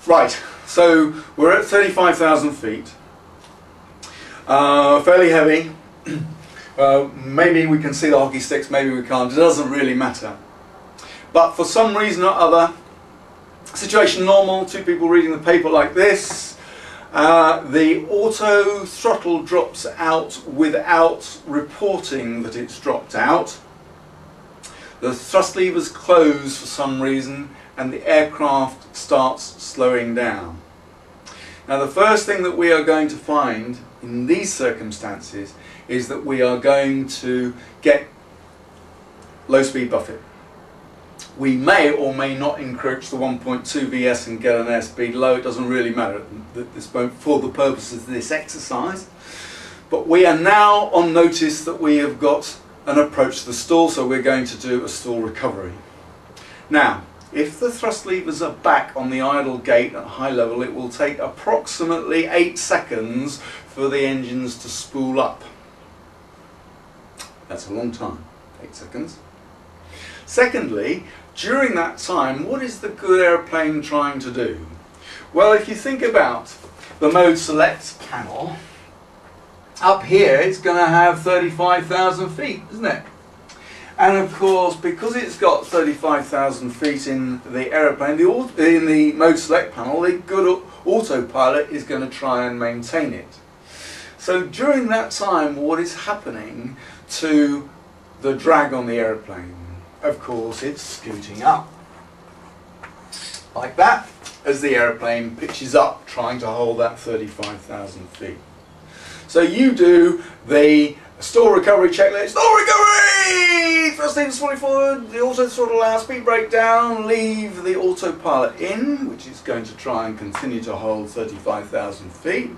Right, so we're at 35,000 feet, fairly heavy. Maybe we can see the hockey sticks, maybe we can't, it doesn't really matter. But for some reason or other, situation normal, two people reading the paper like this, the auto throttle drops out without reporting that it's dropped out. The thrust levers close for some reason and the aircraft starts slowing down. Now the first thing that we are going to find in these circumstances is that we are going to get low speed buffet. We may or may not encroach the 1.2 VS and get an airspeed low, it doesn't really matter at this point for the purposes of this exercise. But we are now on notice that we have got an approach to the stall, so we're going to do a stall recovery. Now, if the thrust levers are back on the idle gate at high level, it will take approximately 8 seconds for the engines to spool up. That's a long time, 8 seconds. Secondly, during that time, what is the good airplane trying to do? Well, if you think about the mode select panel, up here it's going to have 35,000 feet, isn't it? And of course, because it's got 35,000 feet in the aeroplane, in the mode select panel, the good autopilot is going to try and maintain it. So during that time, what is happening to the drag on the aeroplane? Of course, it's scooting up like that as the aeroplane pitches up, trying to hold that 35,000 feet. So you do the stall recovery checklist. Stall recovery! Thrust levers fully forward, the auto throttle out, speed brake down, leave the autopilot in, which is going to try and continue to hold 35,000 feet.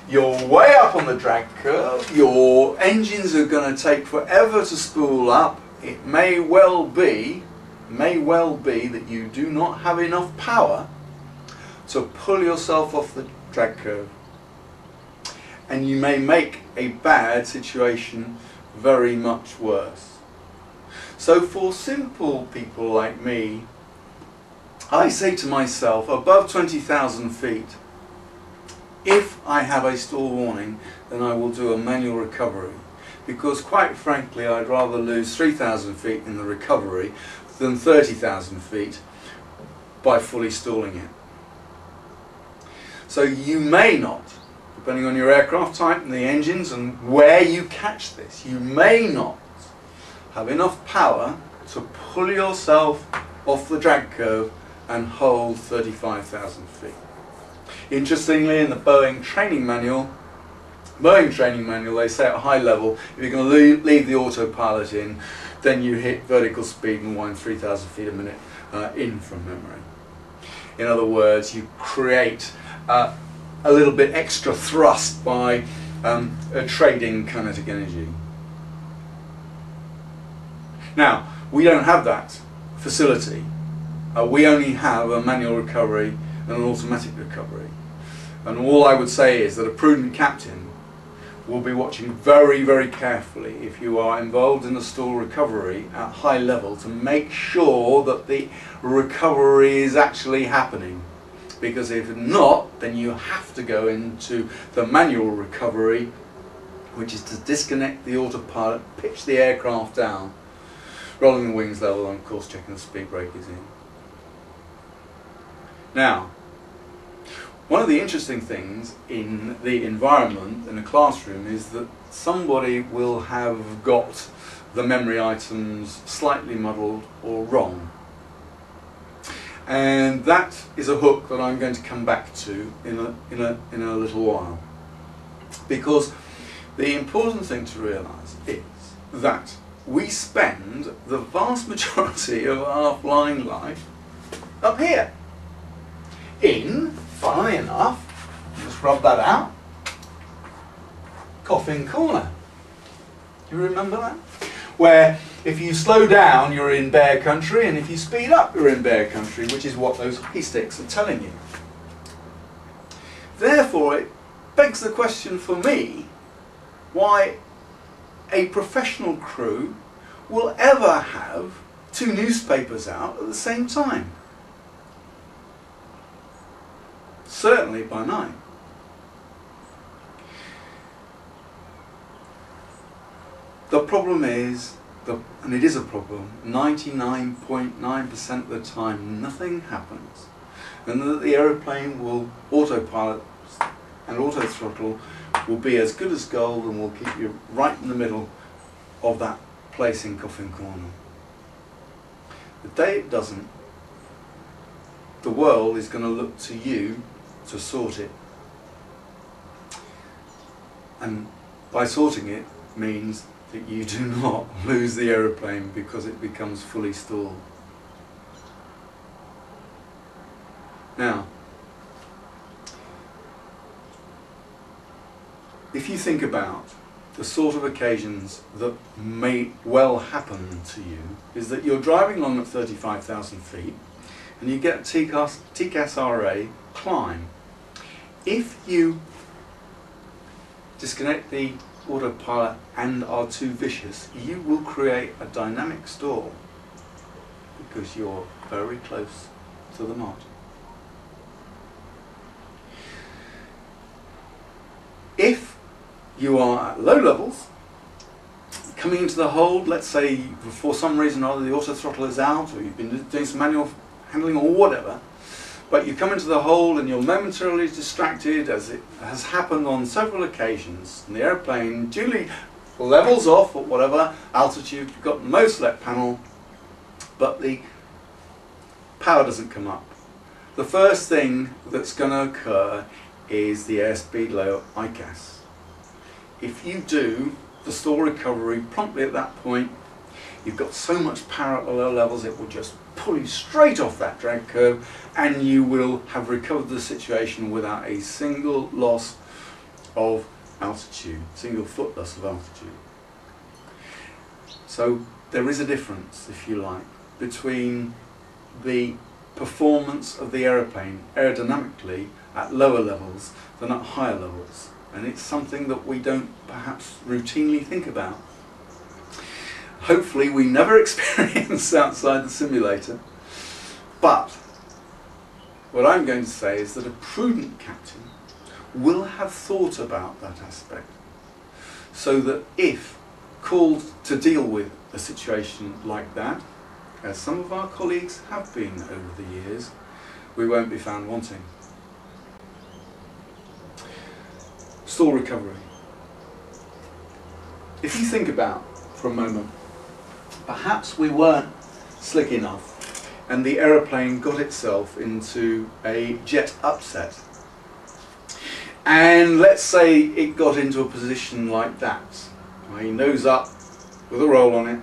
You're way up on the drag curve, your engines are going to take forever to spool up. It may well be that you do not have enough power to pull yourself off the drag curve. And you may make a bad situation very much worse. So for simple people like me, I say to myself, above 20,000 feet, if I have a stall warning, then I will do a manual recovery. Because quite frankly, I'd rather lose 3,000 feet in the recovery than 30,000 feet by fully stalling it. So you may not, depending on your aircraft type and the engines and where you catch this, you may not have enough power to pull yourself off the drag curve and hold 35,000 feet. Interestingly, in the Boeing training manual, they say at high level, if you're going to leave the autopilot in, then you hit vertical speed and wind 3,000 feet a minute in from memory. In other words, you create a little bit extra thrust by trading kinetic energy. Now, we don't have that facility. We only have a manual recovery and an automatic recovery. And all I would say is that a prudent captain will be watching very, very carefully if you are involved in a stall recovery at high level to make sure that the recovery is actually happening. Because if not, then you have to go into the manual recovery, which is to disconnect the autopilot, pitch the aircraft down, rolling the wings level, and of course checking the speed brake is in. Now, one of the interesting things in the environment, in a classroom, is that somebody will have got the memory items slightly muddled or wrong. And that is a hook that I'm going to come back to in a little while. Because the important thing to realise is that we spend the vast majority of our flying life up here. Funnily enough, just rub that out, Coffin Corner. Do you remember that? Where if you slow down, you're in bear country, and if you speed up, you're in bear country, which is what those hockey sticks are telling you. Therefore, it begs the question for me, why a professional crew will ever have 2 newspapers out at the same time. certainly by 9. The problem is, and it is a problem, 99.9% of the time nothing happens, and that the aeroplane will autopilot and auto throttle will be as good as gold and will keep you right in the middle of that place in Coffin Corner. The day it doesn't, the world is going to look to you to sort it. And by sorting it means that you do not lose the aeroplane because it becomes fully stalled. Now, if you think about the sort of occasions that may well happen to you, is that you're driving along at 35,000 feet and you get TCAS RA climb. If you disconnect the autopilot and are too vicious, you will create a dynamic stall because you're very close to the margin. If you are at low levels, coming into the hold, let's say for some reason or other the auto throttle is out, or you've been doing some manual handling or whatever, but you come into the hold and you're momentarily distracted, as it has happened on several occasions, and the airplane duly levels off at whatever altitude, you've got no select panel, but the power doesn't come up. The first thing that's going to occur is the airspeed low ICAS. If you do the stall recovery promptly at that point, you've got so much power at the low levels it will just pull you straight off that drag curve, and you will have recovered the situation without a single loss of altitude, single foot loss of altitude. So there is a difference, if you like, between the performance of the aeroplane aerodynamically at lower levels than at higher levels. And it's something that we don't perhaps routinely think about. Hopefully we never experience outside the simulator. But what I'm going to say is that a prudent captain will have thought about that aspect, so that if called to deal with a situation like that, as some of our colleagues have been over the years, we won't be found wanting. Stall recovery. If you think about for a moment, perhaps we weren't slick enough and the aeroplane got itself into a jet upset, and let's say it got into a position like that, nose up with a roll on it.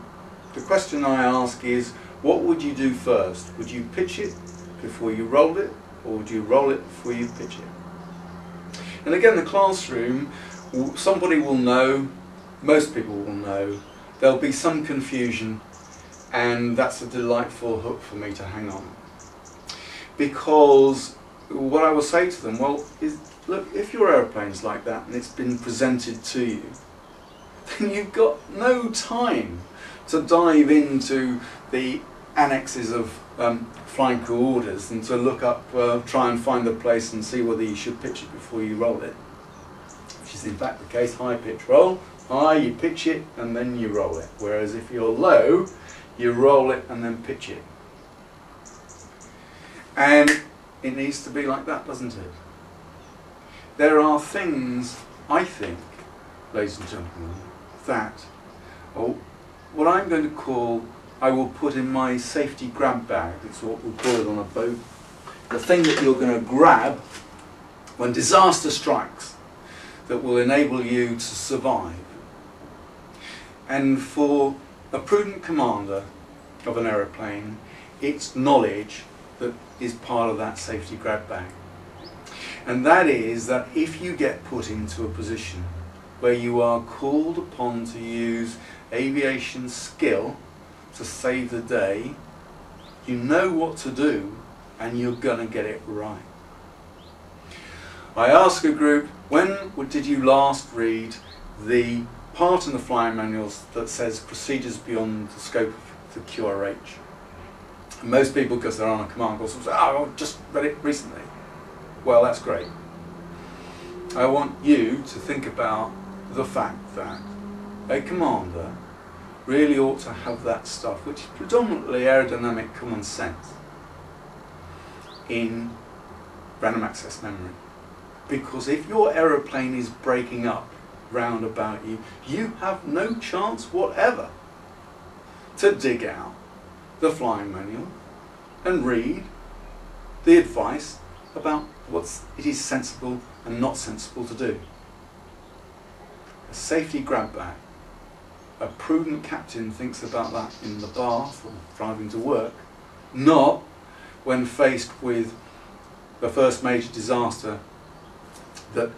The question I ask is, what would you do first? Would you pitch it before you rolled it, or would you roll it before you pitch it? And again, the classroom, somebody will know, most people will know, there'll be some confusion, and that's a delightful hook for me to hang on. Because what I will say to them, well, is, look, if your aeroplane's like that and it's been presented to you, then you've got no time to dive into the annexes of flying crew orders and to look up, try and find the place and see whether you should pitch it before you roll it, which is in fact the case. High pitch roll, high, you pitch it and then you roll it, whereas if you're low, you roll it and then pitch it. And it needs to be like that, doesn't it? There are things, I think, ladies and gentlemen, that, what I'm going to call, I will put in my safety grab bag. It's what we call it on a boat. The thing that you're going to grab when disaster strikes that will enable you to survive. And for a prudent commander of an aeroplane, it's knowledge that is part of that safety grab bag. And that is that if you get put into a position where you are called upon to use aviation skill to save the day, you know what to do and you're going to get it right. I ask a group, when did you last read the part in the flying manuals that says procedures beyond the scope of the QRH? And most people, because they're on a command course, will say, oh, I've just read it recently. well, that's great. I want you to think about the fact that a commander really ought to have that stuff, which is predominantly aerodynamic common sense, in random access memory. Because if your aeroplane is breaking up round about you, you have no chance whatever to dig out the flying manual and read the advice about what it is sensible and not sensible to do. A safety grab bag. A prudent captain thinks about that in the bath or driving to work, not when faced with the first major disaster that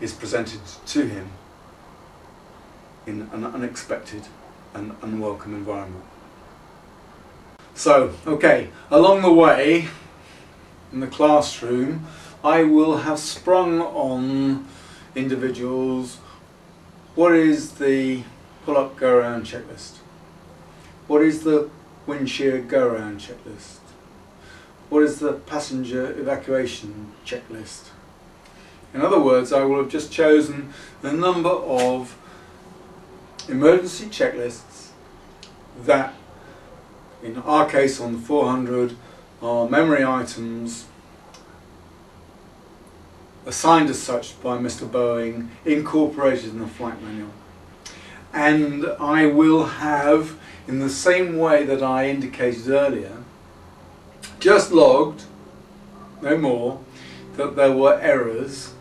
is presented to him in an unexpected and unwelcome environment. So, okay, along the way in the classroom, I will have sprung on individuals what is the pull-up go-around checklist, what is the wind shear go-around checklist, what is the passenger evacuation checklist. In other words, I will have just chosen the number of emergency checklists that, in our case on the 400, are memory items assigned as such by Mr. Boeing, incorporated in the flight manual. And I will have, in the same way that I indicated earlier, just logged, no more, that there were errors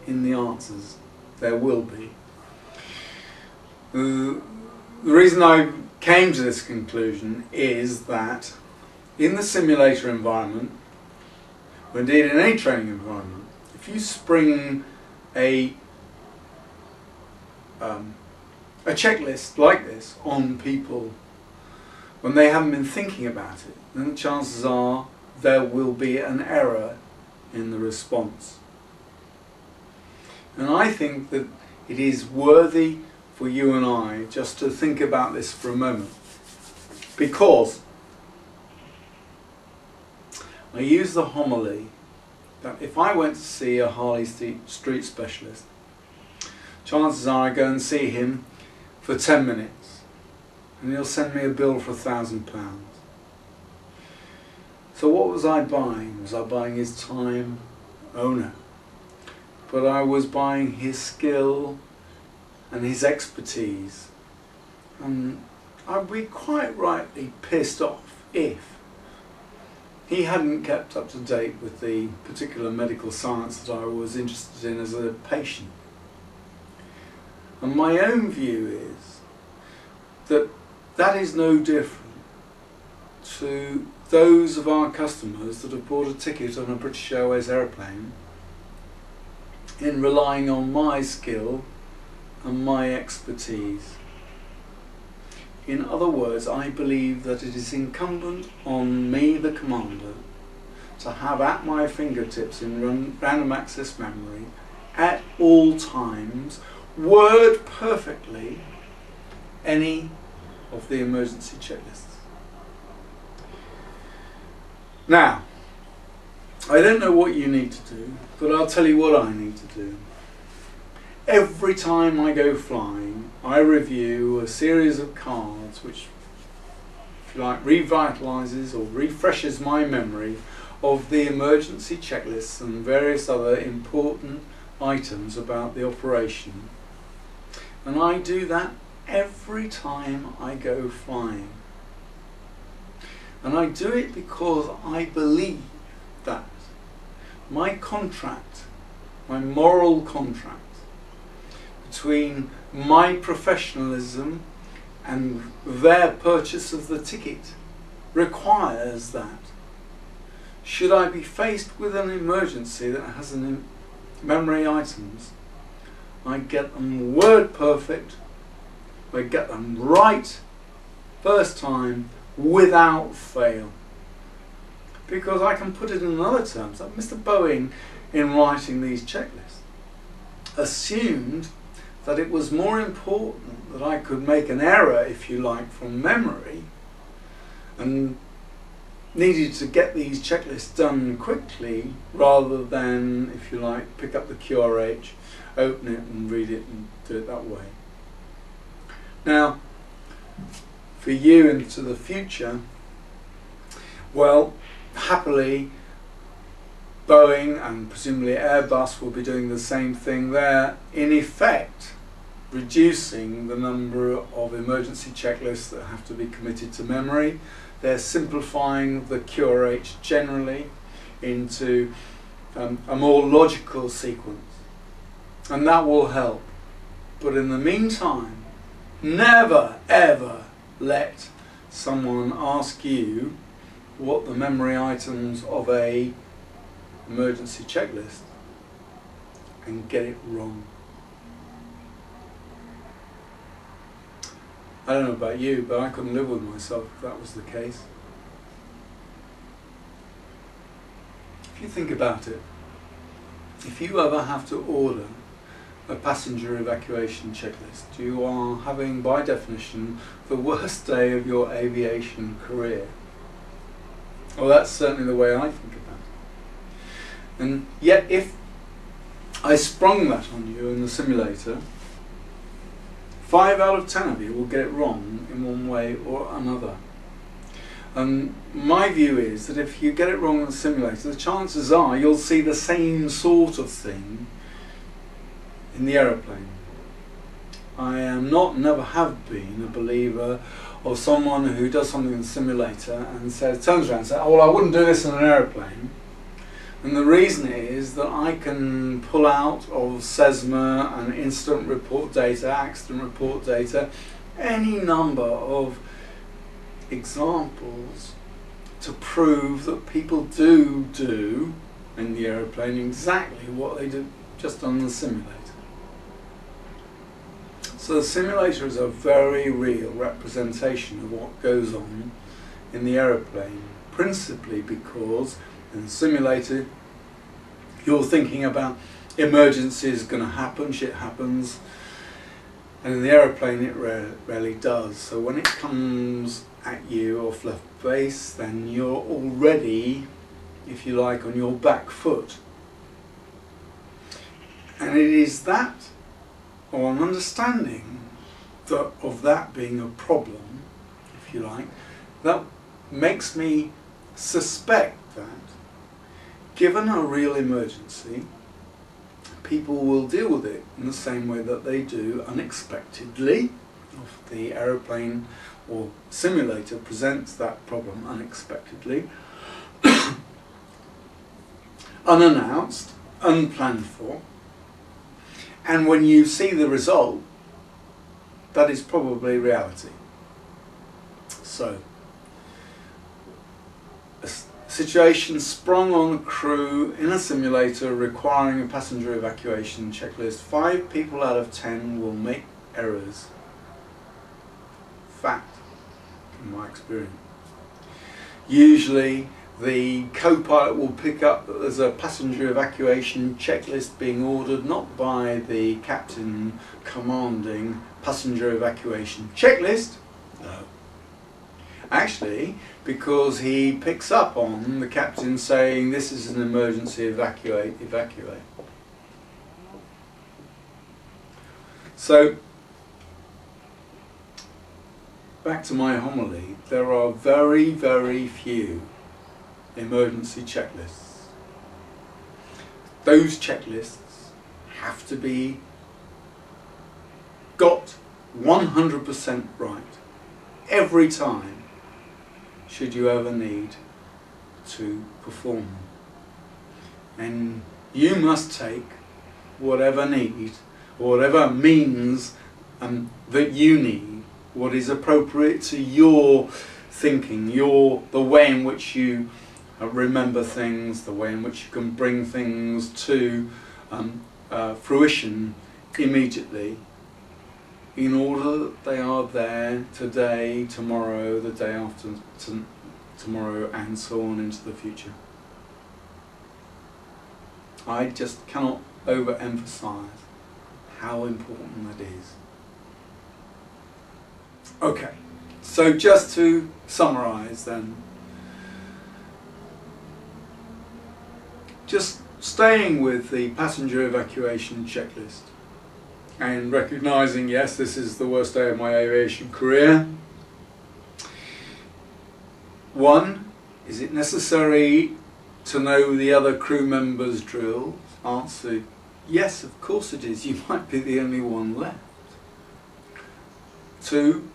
in the answers. There will be. The reason I came to this conclusion is that in the simulator environment, or indeed in any training environment, if you spring a checklist like this on people when they haven't been thinking about it, then the chances are there will be an error in the response. And I think that it is worthy for you and I just to think about this for a moment, because I use the homily that if I went to see a Harley street specialist, chances are I go and see him for 10 minutes and he'll send me a bill for £1,000. So what was I buying? Was I buying his time? Oh no. But I was buying his skill and his expertise. And I'd be quite rightly pissed off if he hadn't kept up to date with the particular medical science that I was interested in as a patient. And my own view is that that is no different to those of our customers that have bought a ticket on a British Airways aeroplane in relying on my skill and my expertise. In other words, I believe that it is incumbent on me, the commander, to have at my fingertips in random access memory at all times, word perfectly, any of the emergency checklists. Now, I don't know what you need to do, but I'll tell you what I need to do. Every time I go flying, I review a series of cards which, if you like, revitalises or refreshes my memory of the emergency checklists and various other important items about the operation. And I do that every time I go flying. And I do it because I believe that my contract, my moral contract, between my professionalism and their purchase of the ticket requires that should I be faced with an emergency that has memory items, I get them word perfect, I get them right first time without fail. Because I can put it in other terms, like Mr. Boeing, in writing these checklists, assumed that it was more important that I could make an error, if you like, from memory and needed to get these checklists done quickly rather than, if you like, pick up the QRH, open it and read it and do it that way. Now, for you into the future, well, happily, Boeing and presumably Airbus will be doing the same thing there, in effect reducing the number of emergency checklists that have to be committed to memory. They're simplifying the QRH generally into a more logical sequence, and that will help. But in the meantime, never ever let someone ask you what the memory items of a emergency checklist and get it wrong. I don't know about you, but I couldn't live with myself if that was the case. If you think about it, if you ever have to order a passenger evacuation checklist, you are having, by definition, the worst day of your aviation career. Well, that's certainly the way I think about it. And yet, if I sprung that on you in the simulator, 5 out of 10 of you will get it wrong in one way or another. And my view is that if you get it wrong in the simulator, the chances are you'll see the same sort of thing in the aeroplane. I am not, never have been, a believer of someone who does something in the simulator and turns around and says, oh, well, I wouldn't do this in an aeroplane. And the reason is that I can pull out of SESMA and incident report data, accident report data, any number of examples to prove that people do in the aeroplane exactly what they did just on the simulator. So the simulator is a very real representation of what goes on in the aeroplane, principally because in the simulator you're thinking about emergencies going to happen, shit happens, and in the aeroplane it rarely does. So when it comes at you off left base, then you're already, if you like, on your back foot. And it is that, or an understanding of that being a problem, if you like, that makes me suspect that, given a real emergency, people will deal with it in the same way that they do unexpectedly. If the aeroplane or simulator presents that problem unexpectedly, unannounced, unplanned for, and when you see the result, that is probably reality. So, a situation sprung on a crew in a simulator requiring a passenger evacuation checklist. 5 people out of 10 will make errors. Fact, in my experience. Usually the co-pilot will pick up that there's a passenger evacuation checklist being ordered, not by the captain commanding passenger evacuation checklist, no. Actually, because he picks up on the captain saying this is an emergency, evacuate. So, back to my homily, there are very, very few emergency checklists. Those checklists have to be got 100% right every time should you ever need to perform them. And you must take whatever need, or whatever means that you need, what is appropriate to your thinking, the way in which you remember things, the way in which you can bring things to fruition immediately, in order that they are there today, tomorrow, the day after tomorrow, and so on into the future. I just cannot overemphasize how important that is. Okay, so just to summarize then, just staying with the passenger evacuation checklist and recognising, yes, this is the worst day of my aviation career. 1. Is it necessary to know the other crew members' drills? Answer, yes, of course it is. You might be the only one left. 2.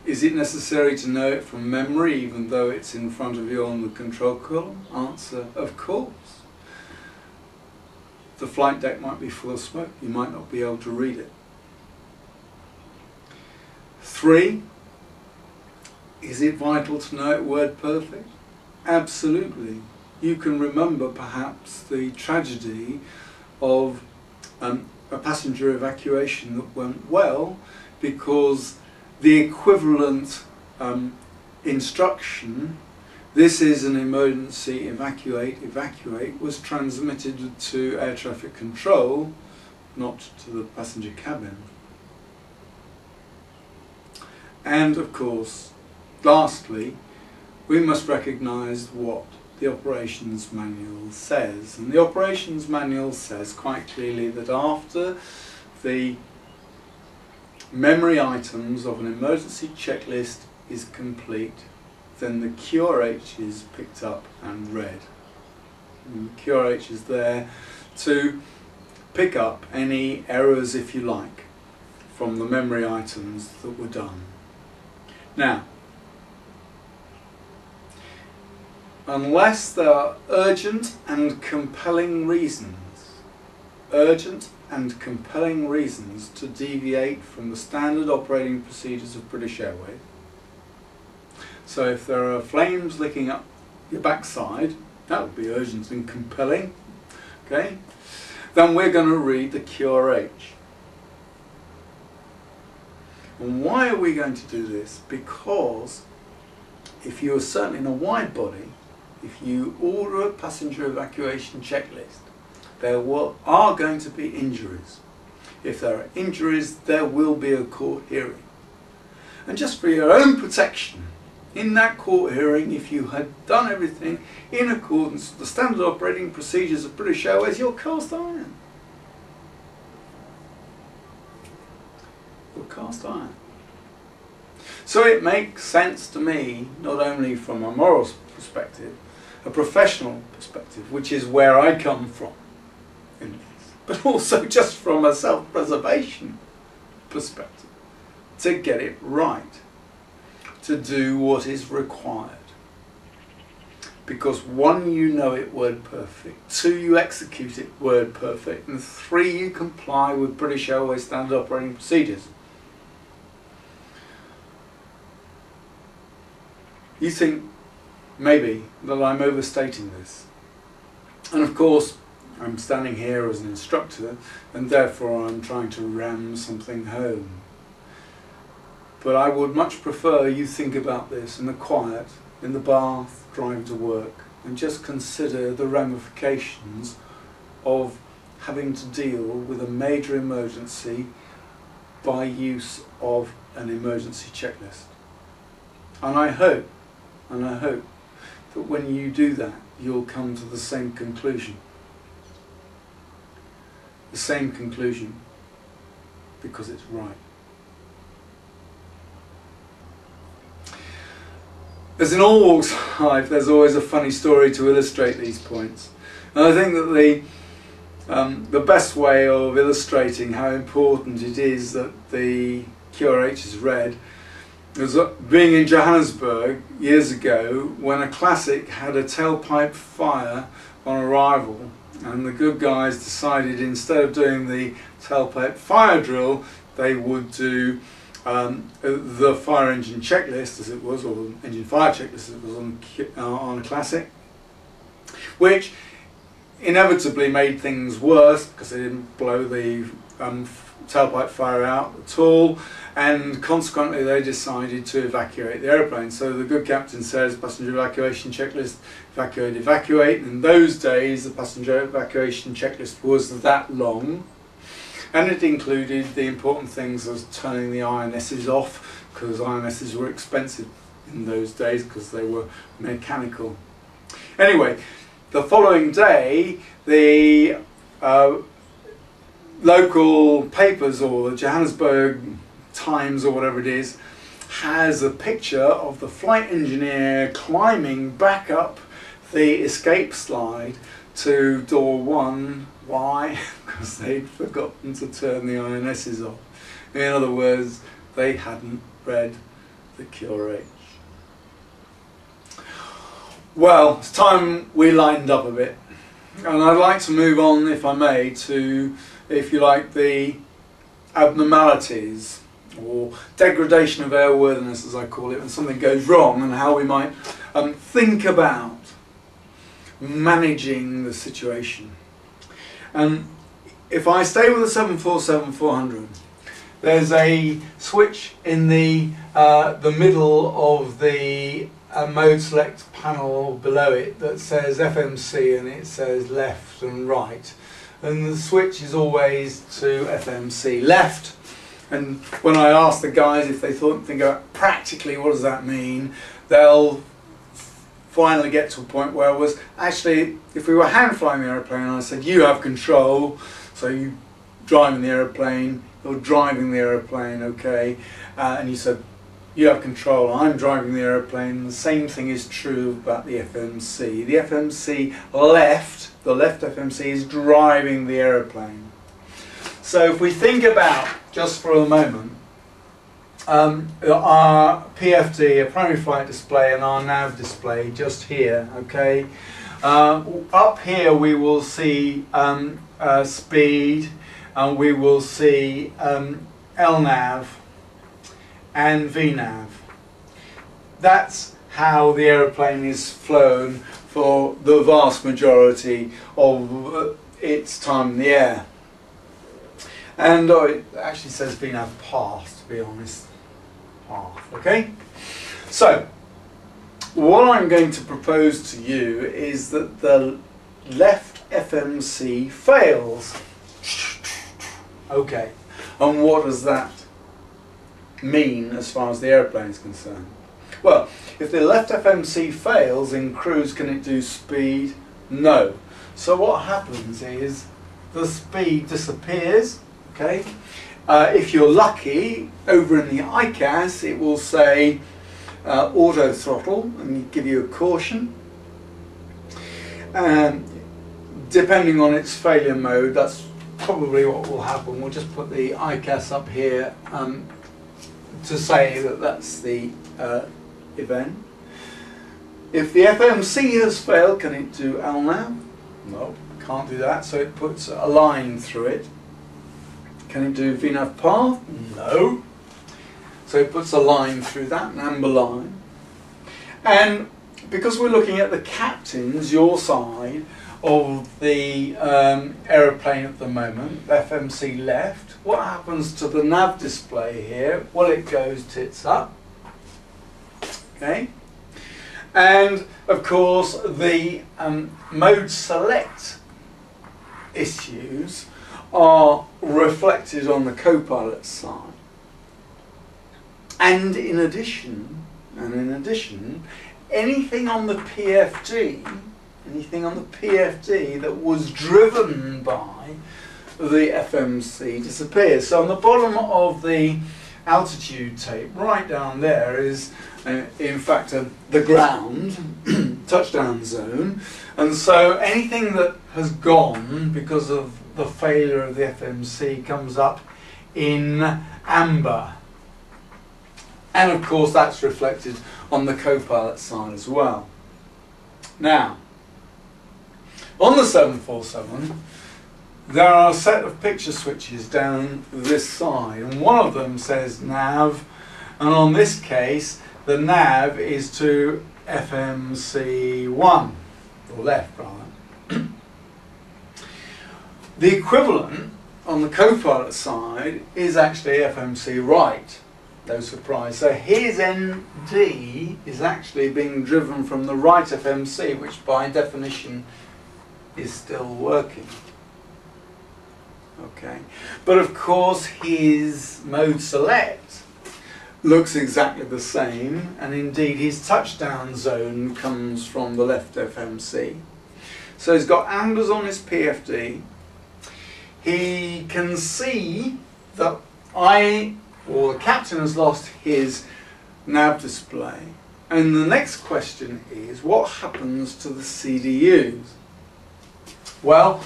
Is it necessary to know it from memory even though it's in front of you on the control column? Answer, of course. The flight deck might be full of smoke. You might not be able to read it. 3. Is it vital to know it word perfect? Absolutely. You can remember perhaps the tragedy of a passenger evacuation that went well because the equivalent instruction, this is an emergency, evacuate, was transmitted to air traffic control, not to the passenger cabin. And of course, lastly, we must recognise what the operations manual says. And the operations manual says quite clearly that after the memory items of an emergency checklist is complete, then the QRH is picked up and read. And the QRH is there to pick up any errors, if you like, from the memory items that were done. Now, unless there are urgent and compelling reasons to deviate from the standard operating procedures of British Airways. So if there are flames licking up your backside, that would be urgent and compelling, okay? Then we're going to read the QRH. And why are we going to do this? Because if you are certainly in a wide body, if you order a passenger evacuation checklist, there are going to be injuries. If there are injuries, there will be a court hearing. And just for your own protection, in that court hearing, if you had done everything in accordance with the standard operating procedures of British Airways, you're cast iron. You're cast iron. So it makes sense to me, not only from a moral perspective, a professional perspective, which is where I come from in this, but also just from a self-preservation perspective, to get it right, to do what is required. Because 1, you know it word perfect, 2, you execute it word perfect, and 3, you comply with British Airways standard operating procedures. You think maybe that I'm overstating this. And of course, I'm standing here as an instructor, and therefore I'm trying to ram something home. But I would much prefer you think about this in the quiet, in the bath, driving to work, and just consider the ramifications of having to deal with a major emergency by use of an emergency checklist. And I hope that when you do that, you'll come to the same conclusion. The same conclusion, because it's right. As in all walks of life, there's always a funny story to illustrate these points. And I think that the best way of illustrating how important it is that the QRH is read was being in Johannesburg years ago when a Classic had a tailpipe fire on arrival, and the good guys decided instead of doing the tailpipe fire drill, they would do the fire engine checklist, as it was, or engine fire checklist as it was on a Classic, which inevitably made things worse because they didn't blow the tailpipe fire out at all, and consequently they decided to evacuate the aeroplane. So the good captain says, passenger evacuation checklist, evacuate. And in those days the passenger evacuation checklist was that long, and it included the important things as turning the INSs off, because INSs were expensive in those days because they were mechanical. Anyway, the following day, the local papers, or the Johannesburg Times or whatever it is, has a picture of the flight engineer climbing back up the escape slide to door 1. Why? Because they'd forgotten to turn the INSs off. In other words, they hadn't read the QRH. Well, it's time we lightened up a bit, and I'd like to move on, if I may, to, if you like, the abnormalities or degradation of airworthiness, as I call it, when something goes wrong, and how we might think about managing the situation. And if I stay with the 747-400, there's a switch in the middle of the mode select panel below it that says FMC, and it says left and right, and the switch is always to FMC left. And when I ask the guys if they think about practically what does that mean, they'll finally get to a point where it was actually, if we were hand flying the aeroplane and I said you have control, so you driving the aeroplane, you're driving the aeroplane, okay, and you said you have control, I'm driving the aeroplane, the same thing is true about the FMC. The FMC left, the left FMC is driving the aeroplane. So if we think about, just for a moment, our PFD, a primary flight display, and our nav display just here, okay? Up here we will see speed, and we will see LNAV and VNAV. That's how the aeroplane is flown for the vast majority of its time in the air. And it actually says VNAV path, to be honest. Path, okay? So, what I'm going to propose to you is that the left FMC fails. Okay, and what does that mean as far as the airplane is concerned? Well, if the left FMC fails in cruise, can it do speed? No. So what happens is the speed disappears, okay? If you're lucky, over in the ICAS it will say auto throttle and give you a caution. Depending on its failure mode, that's probably what will happen. We'll just put the ICAS up here to say that that's the event. If the FMC has failed, can it do LNAV? No, can't do that, so it puts a line through it. Can it do VNAV path? No. So it puts a line through that, an amber line. And because we're looking at the captains, your side of the aeroplane at the moment, FMC left, what happens to the nav display here? Well, it goes tits up. Okay. And of course the mode select issues are reflected on the co-pilot side. And in addition, anything on the PFD that was driven by the FMC disappears. So on the bottom of the altitude tape, right down there, is in fact the ground touchdown zone, and so anything that has gone because of the failure of the FMC comes up in amber, and of course that's reflected on the co-pilot side as well. Now, on the 747 there are a set of picture switches down this side, and one of them says nav, and on this case the nav is to FMC1, or left rather. The equivalent on the co-pilot side is actually FMC right, no surprise. So his ND is actually being driven from the right FMC, which by definition is still working. Okay, but of course his mode select looks exactly the same, and indeed his touchdown zone comes from the left FMC. So he's got ambers on his PFD. He can see that the captain has lost his nav display. And the next question is, what happens to the CDUs? Well,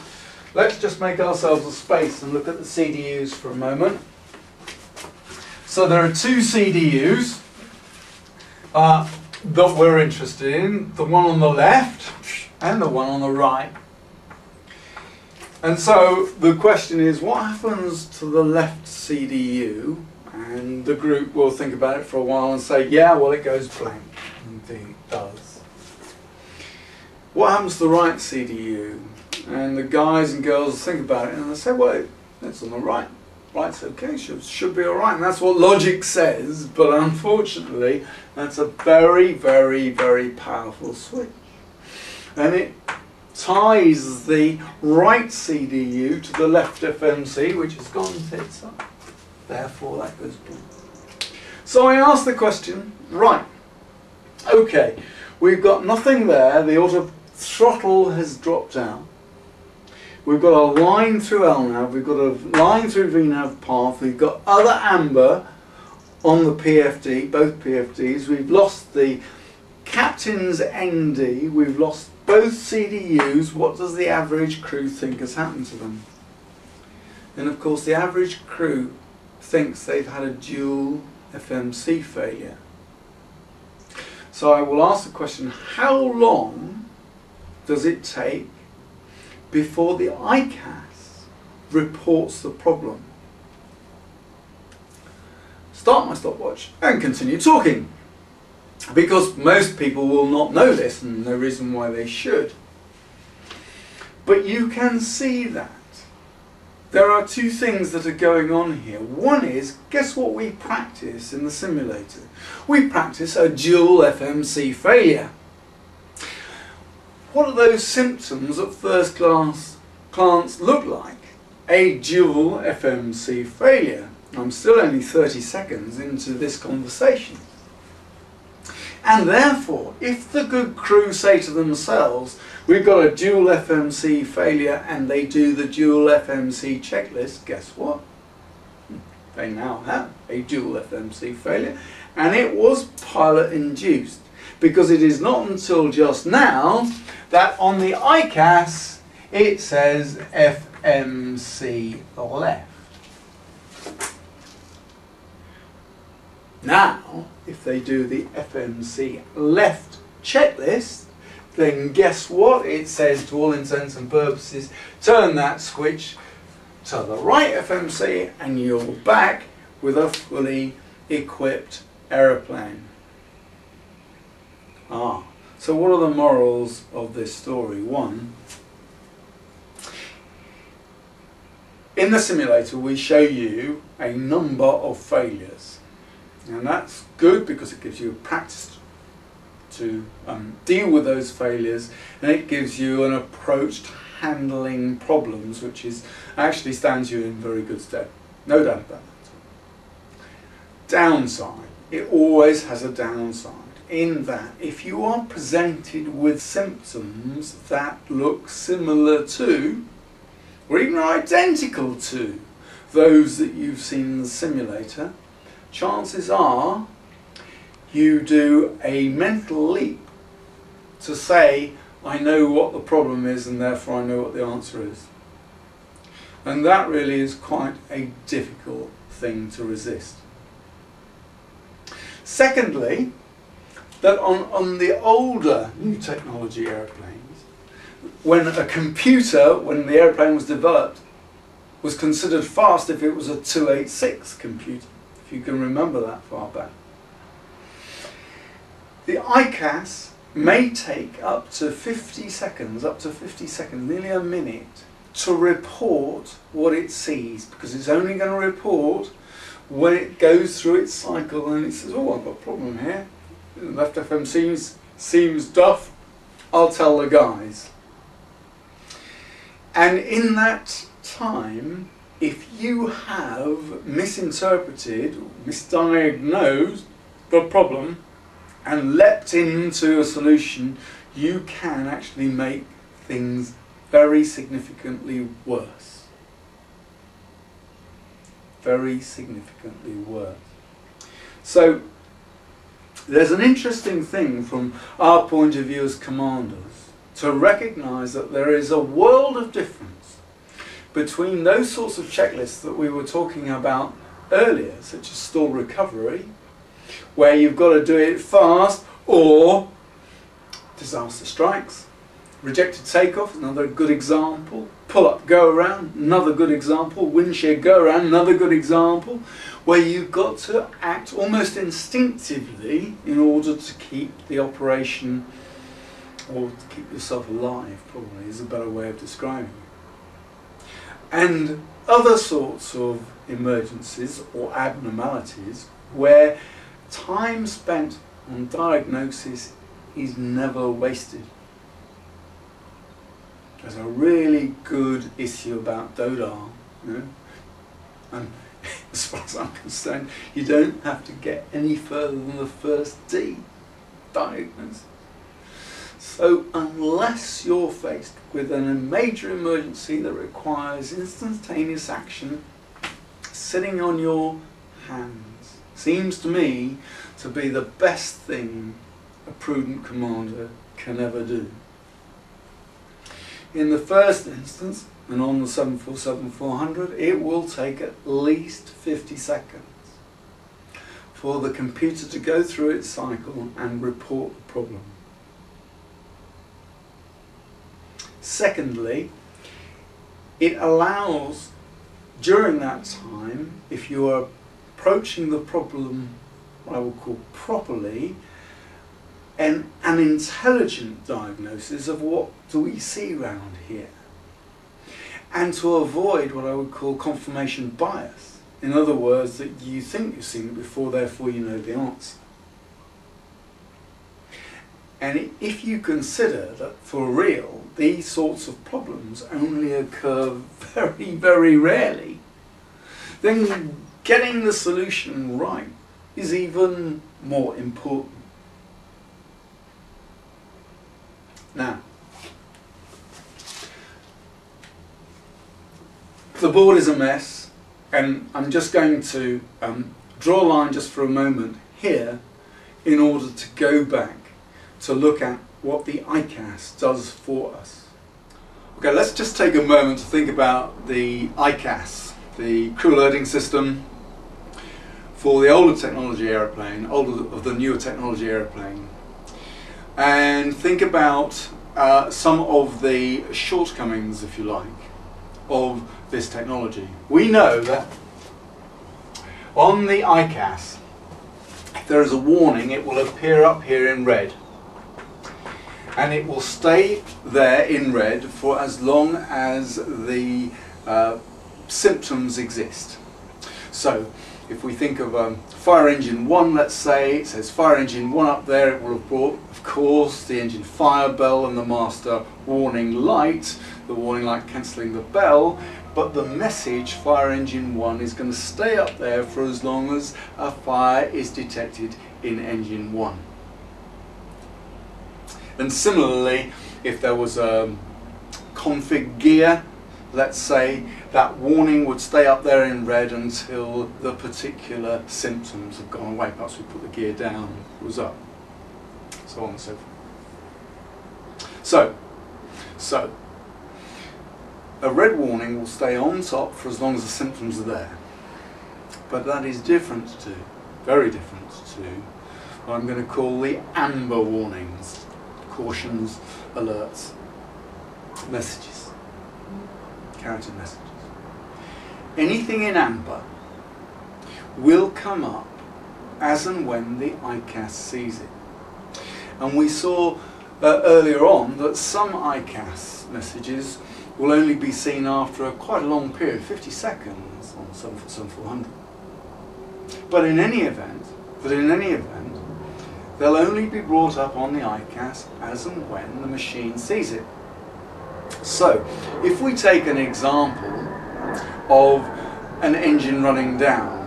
let's just make ourselves a space and look at the CDUs for a moment. So there are two CDUs that we're interested in, the one on the left and the one on the right. And so the question is, what happens to the left CDU? And the group will think about it for a while and say, yeah, well, it goes blank. Indeed, it does. What happens to the right CDU? And the guys and girls think about it and they say, well, it's on the right. Right's okay, should be all right. And that's what logic says, but unfortunately, that's a very, very, very powerful switch. And it ties the right CDU to the left FMC, which has gone tits up. Therefore, that goes blank. So I asked the question, right, okay, we've got nothing there, the auto throttle has dropped out. We've got a line through LNAV, we've got a line through VNAV path, we've got other amber on the PFD, both PFDs, we've lost the captain's ND, we've lost both CDUs. What does the average crew think has happened to them? And of course the average crew thinks they've had a dual FMC failure. So I will ask the question, how long does it take before the ICAS reports the problem? Start my stopwatch and continue talking, because most people will not know this and no reason why they should. But you can see that there are two things that are going on here. One is, guess what we practice in the simulator? We practice a dual FMC failure. What do those symptoms at first glance look like? A dual FMC failure. I'm still only 30 seconds into this conversation. And therefore, if the good crew say to themselves, we've got a dual FMC failure, and they do the dual FMC checklist, guess what? They now have a dual FMC failure, and it was pilot induced, because it is not until just now that on the ICAS it says FMC left. Now, if they do the FMC left checklist, then guess what? It says, to all intents and purposes, turn that switch to the right FMC and you're back with a fully equipped aeroplane. So what are the morals of this story? One, in the simulator we show you a number of failures. And that's good because it gives you practice to deal with those failures, and it gives you an approach to handling problems which actually stands you in very good stead. No doubt about that. Downside. It always has a downside in that if you are presented with symptoms that look similar to, or even are identical to, those that you've seen in the simulator, chances are you do a mental leap to say, I know what the problem is and therefore I know what the answer is. And that really is quite a difficult thing to resist. Secondly, that on the older new technology airplanes, when a computer, when the airplane was developed, was considered fast if it was a 286 computer. If you can remember that far back. The ICAS may take up to 50 seconds, nearly a minute, to report what it sees, because it's only going to report when it goes through its cycle and it says, oh, I've got a problem here. Left FM seems duff, I'll tell the guys. And in that time, if you have misinterpreted, misdiagnosed the problem and leapt into a solution, you can actually make things very significantly worse. Very significantly worse. So there's an interesting thing from our point of view as commanders to recognise that there is a world of difference between those sorts of checklists that we were talking about earlier, such as stall recovery, where you've got to do it fast, or disaster strikes, rejected takeoff, another good example, pull up, go around, another good example, wind shear, go around, another good example, where you've got to act almost instinctively in order to keep the operation, or to keep yourself alive, probably is a better way of describing it. And other sorts of emergencies or abnormalities where time spent on diagnosis is never wasted. There's a really good issue about DODAR, you know? And as far as I'm concerned, you don't have to get any further than the first D, diagnosis. So unless you're faced with a major emergency that requires instantaneous action, sitting on your hands seems to me to be the best thing a prudent commander can ever do. In the first instance, and on the 747-400, it will take at least 50 seconds for the computer to go through its cycle and report the problem. Secondly, it allows, during that time, if you are approaching the problem, what I would call properly, an intelligent diagnosis of what do we see around here, and to avoid what I would call confirmation bias. In other words, that you think you've seen it before, therefore you know the answer. And if you consider that for real, these sorts of problems only occur very, very rarely, then getting the solution right is even more important. Now, the board is a mess, and I'm just going to draw a line just for a moment here in order to go back to look at what the ICAS does for us. Okay, let's just take a moment to think about the ICAS, the crew alerting system for the older technology aeroplane, of the newer technology aeroplane, and think about some of the shortcomings, if you like, of this technology. We know that on the ICAS, if there is a warning, it will appear up here in red. And it will stay there in red for as long as the symptoms exist. So, if we think of fire engine 1, let's say, it says fire engine 1 up there, it will have brought, of course, the engine fire bell and the master warning light, the warning light cancelling the bell, but the message fire engine 1 is going to stay up there for as long as a fire is detected in engine 1. And similarly, if there was a config gear, let's say, that warning would stay up there in red until the particular symptoms have gone away. Perhaps we put the gear down, it was up, so on and so forth. So, a red warning will stay on top for as long as the symptoms are there. But that is different to, very different to, what I'm going to call the amber warnings. Cautions, alerts, messages, character messages. Anything in amber will come up as and when the ICAS sees it. And we saw earlier on that some ICAS messages will only be seen after quite a long period, 50 seconds on some 400. But in any event, they'll only be brought up on the ICAS as and when the machine sees it. So, if we take an example of an engine running down,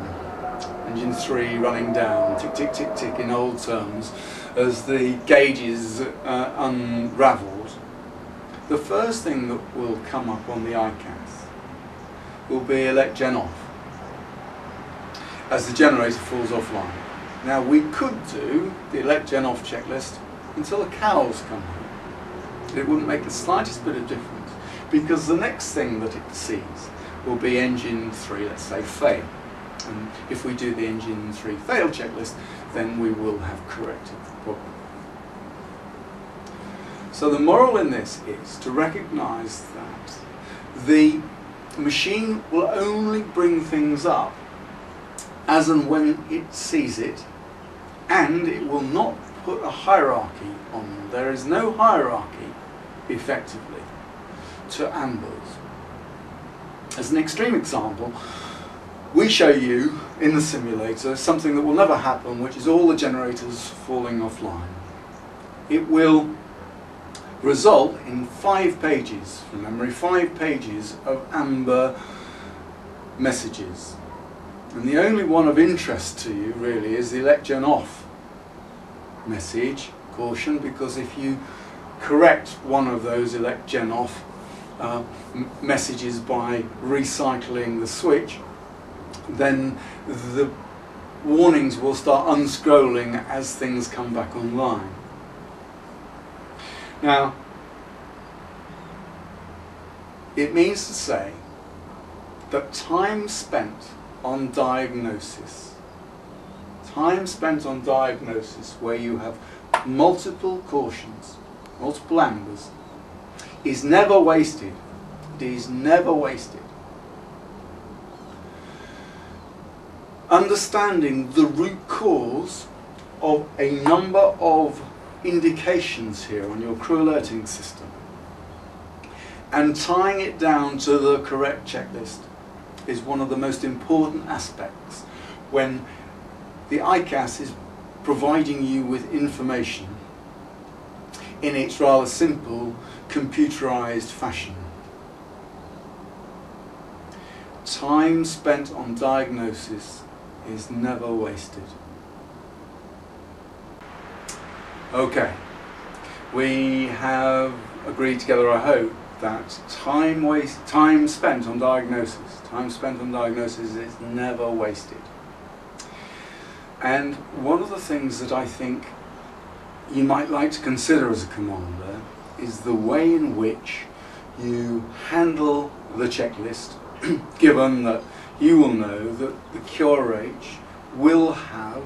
engine 3 running down, tick, tick, tick, tick in old terms, as the gauges unravelled, the first thing that will come up on the ICAS will be elect gen off as the generator falls offline. Now we could do the elect gen off checklist until the cows come home. It wouldn't make the slightest bit of difference, because the next thing that it sees will be engine 3, let's say, fail. And if we do the engine 3 fail checklist, then we will have corrected the problem. So the moral in this is to recognise that the machine will only bring things up as and when it sees it, and it will not put a hierarchy on them. There is no hierarchy, effectively, to ambers. As an extreme example, we show you in the simulator something that will never happen, which is all the generators falling offline. It will result in 5 pages, from memory, 5 pages of amber messages. And the only one of interest to you really is the elect gen off message, caution, because if you correct one of those elect gen off messages by recycling the switch, then the warnings will start unscrolling as things come back online. Now, it means to say that time spent on diagnosis where you have multiple cautions, multiple ambers, is never wasted. It is never wasted. Understanding the root cause of a number of indications here on your crew alerting system and tying it down to the correct checklist is one of the most important aspects when the ICAS is providing you with information in its rather simple computerized fashion. Time spent on diagnosis is never wasted. Okay, we have agreed together, I hope, that time spent on diagnosis is never wasted. And one of the things that I think you might like to consider as a commander is the way in which you handle the checklist, given that you will know that the QRH will have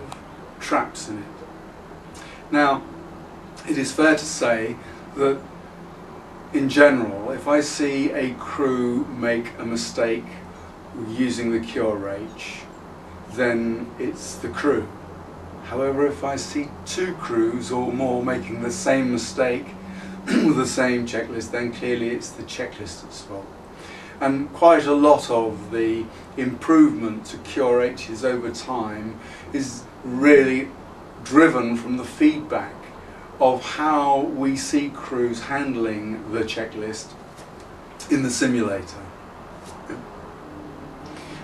traps in it. Now, it is fair to say that in general, if I see a crew make a mistake using the QRH, then it's the crew. However, if I see 2 crews or more making the same mistake with the same checklist, then clearly it's the checklist's fault. And quite a lot of the improvement to QRHs over time is really driven from the feedback of how we see crews handling the checklist in the simulator.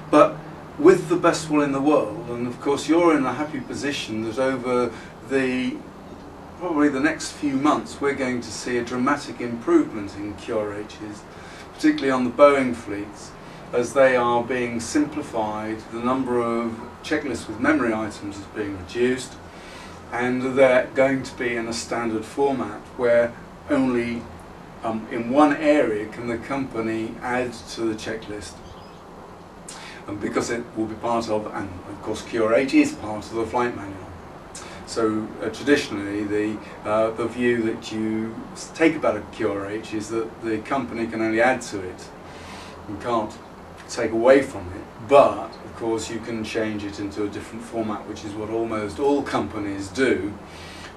But with the best will in the world, and of course you're in a happy position that over probably the next few months we're going to see a dramatic improvement in QRHs, particularly on the Boeing fleets, as they are being simplified, the number of checklists with memory items is being reduced, and they're going to be in a standard format where only in one area can the company add to the checklist, because it will be part of, and of course QRH is part of the flight manual. So traditionally the view that you take about a QRH is that the company can only add to it, you can't take away from it, but of course you can change it into a different format, which is what almost all companies do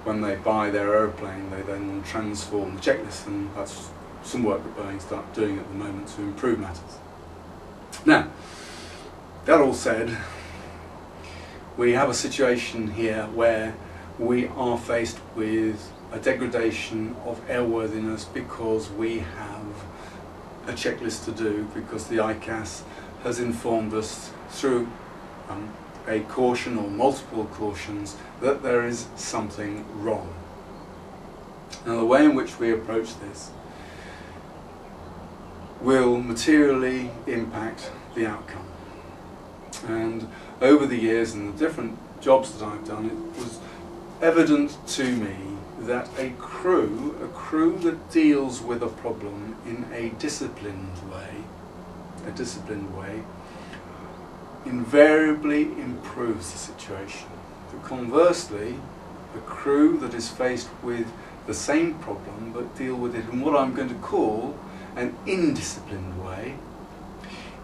when they buy their airplane. They then transform the checklist, and that's some work that Boeing start doing at the moment to improve matters. Now, that all said, we have a situation here where we are faced with a degradation of airworthiness because we have a checklist to do, because the ICAS has informed us through a caution or multiple cautions that there is something wrong. Now, the way in which we approach this will materially impact the outcome. And over the years and the different jobs that I've done, it was evident to me that a crew that deals with a problem in a disciplined way, invariably improves the situation. But conversely, a crew that is faced with the same problem but deal with it in what I'm going to call an indisciplined way,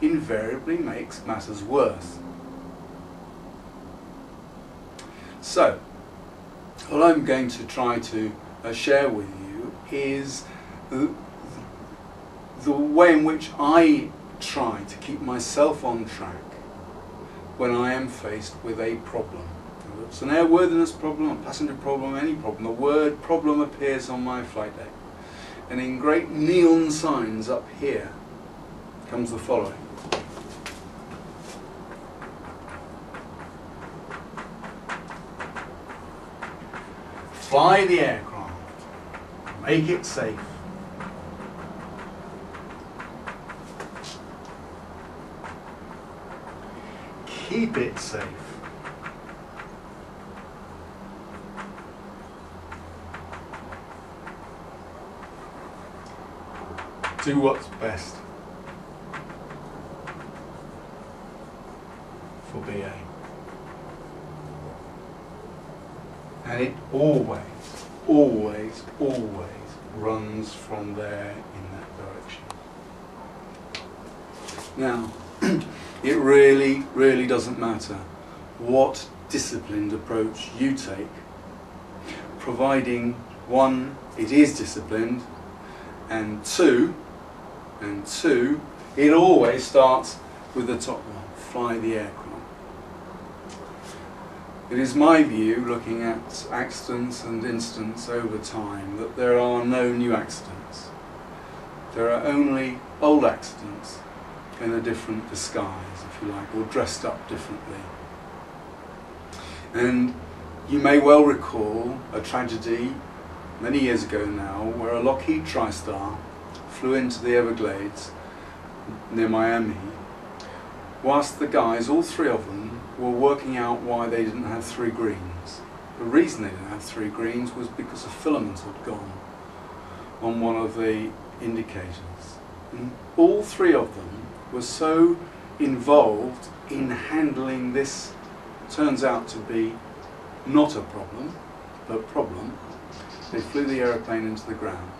invariably makes matters worse. So, what I'm going to try to share with you is the way in which I try to keep myself on track when I am faced with a problem. Whether it's an airworthiness problem, a passenger problem, any problem, the word problem appears on my flight deck. And in great neon signs up here comes the following. Fly the aircraft. Make it safe. Keep it safe. Do what's best for BA. And it always, always, always runs from there in that direction. Now, it really, really doesn't matter what disciplined approach you take, providing one, it is disciplined, and two, it always starts with the top one, fly the aircraft. It is my view, looking at accidents and incidents over time, that there are no new accidents. There are only old accidents in a different disguise, if you like, or dressed up differently. And you may well recall a tragedy many years ago now where a Lockheed TriStar flew into the Everglades near Miami, whilst the guys, all three of them, were working out why they didn't have 3 greens. The reason they didn't have 3 greens was because a filament had gone on one of the indicators. And all 3 of them were so involved in handling this, turns out to be not a problem, but problem. They flew the aeroplane into the ground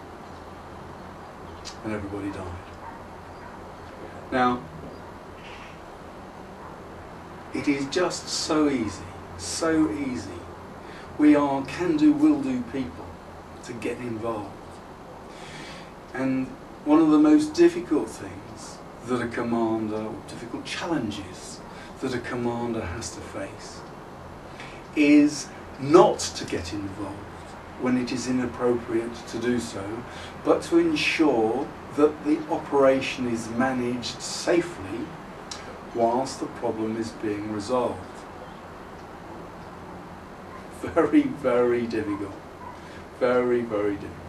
and everybody died. Now, it is just so easy, so easy. We are can-do, will-do people to get involved. And one of the most difficult things that a commander, or difficult challenges that a commander has to face, is not to get involved when it is inappropriate to do so, but to ensure that the operation is managed safely whilst the problem is being resolved. Very, very difficult. Very, very difficult.